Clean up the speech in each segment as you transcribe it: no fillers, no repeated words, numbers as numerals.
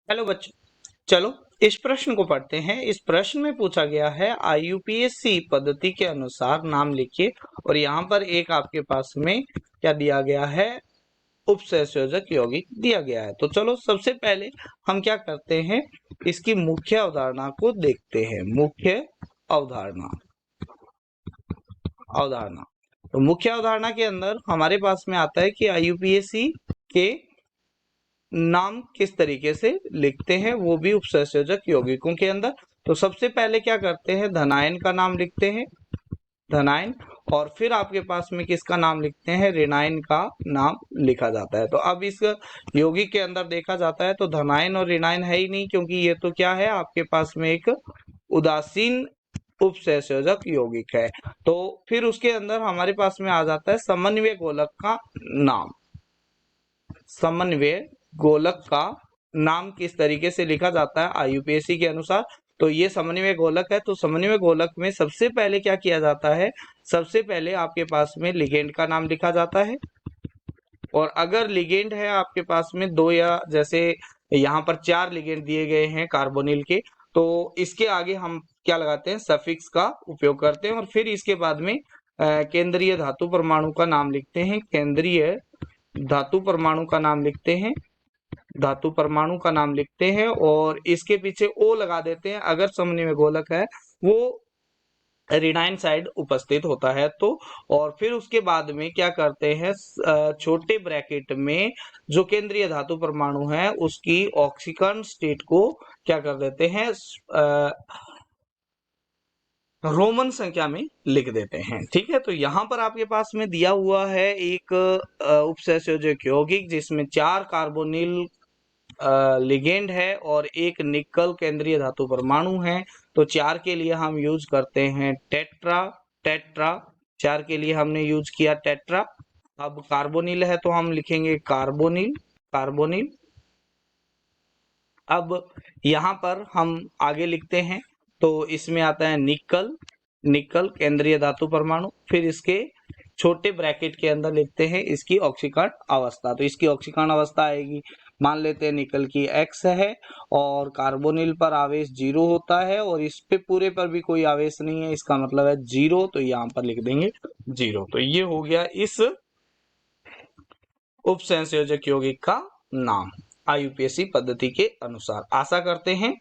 Hello बच्चों, चलो इस प्रश्न को पढ़ते हैं। इस प्रश्न में पूछा गया है IUPAC पद्धति के अनुसार नाम लिखिए, और यहाँ पर एक आपके पास में क्या दिया गया है, उपसंयोजक यौगिक दिया गया है। तो चलो सबसे पहले हम क्या करते हैं, इसकी मुख्य अवधारणा को देखते हैं। मुख्य अवधारणा तो मुख्य अवधारणा के अंदर हमारे पास में आता है कि IUPAC के नाम किस तरीके से लिखते हैं, वो भी उपसंयोजक यौगिकों के अंदर। तो सबसे पहले क्या करते हैं, धनायन का नाम लिखते हैं, धनायन, और फिर आपके पास में किसका नाम लिखते हैं, ऋणायन का नाम लिखा जाता है। तो अब इस यौगिक के अंदर देखा जाता है तो धनायन और ऋणायन है ही नहीं, क्योंकि ये तो क्या है, आपके पास में एक उदासीन उपसंयोजक यौगिक है। तो फिर उसके अंदर हमारे पास में आ जाता है समन्वय गोलक का नाम। समन्वय गोलक का नाम किस तरीके से लिखा जाता है IUPAC के अनुसार, तो ये समन्वय गोलक है। तो समन्वय गोलक में सबसे पहले क्या किया जाता है, सबसे पहले आपके पास में लिगेंड का नाम लिखा जाता है, और अगर लिगेंड है आपके पास में दो, या जैसे यहाँ पर 4 लिगेंड दिए गए हैं कार्बोनिल के, तो इसके आगे हम क्या लगाते हैं, सफिक्स का उपयोग करते हैं, और फिर इसके बाद में केंद्रीय धातु परमाणु का नाम लिखते हैं, केंद्रीय धातु परमाणु का नाम लिखते हैं, धातु परमाणु का नाम लिखते हैं, और इसके पीछे O लगा देते हैं अगर समन्वय गोलक है वो ऋणायन साइड उपस्थित होता है तो। और फिर उसके बाद में क्या करते हैं, छोटे ब्रैकेट में जो केंद्रीय धातु परमाणु है उसकी ऑक्सीकरण स्टेट को क्या कर देते हैं, रोमन संख्या में लिख देते हैं। ठीक है, तो यहाँ पर आपके पास में दिया हुआ है एक उपसंयोजक यौगिक जिसमें 4 कार्बोनिल लिगेंड है और एक निकल केंद्रीय धातु परमाणु है। तो 4 के लिए हम यूज करते हैं टेट्रा 4 के लिए हमने यूज किया टेट्रा। अब कार्बोनिल है तो हम लिखेंगे कार्बोनिल। अब यहाँ पर हम आगे लिखते हैं, तो इसमें आता है निकल केंद्रीय धातु परमाणु, फिर इसके छोटे ब्रैकेट के अंदर लिखते हैं इसकी ऑक्सीकरण अवस्था। तो इसकी ऑक्सीकरण अवस्था आएगी, मान लेते हैं निकल की X है और कार्बोनिल पर आवेश 0 होता है, और इस पे पूरे पर भी कोई आवेश नहीं है, इसका मतलब है 0, तो यहाँ पर लिख देंगे 0। तो ये हो गया इस उपसंयोजक यौगिक का नाम IUPAC पद्धति के अनुसार। आशा करते हैं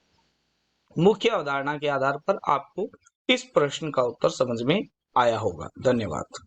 मुख्य अवधारणा के आधार पर आपको इस प्रश्न का उत्तर समझ में आया होगा। धन्यवाद।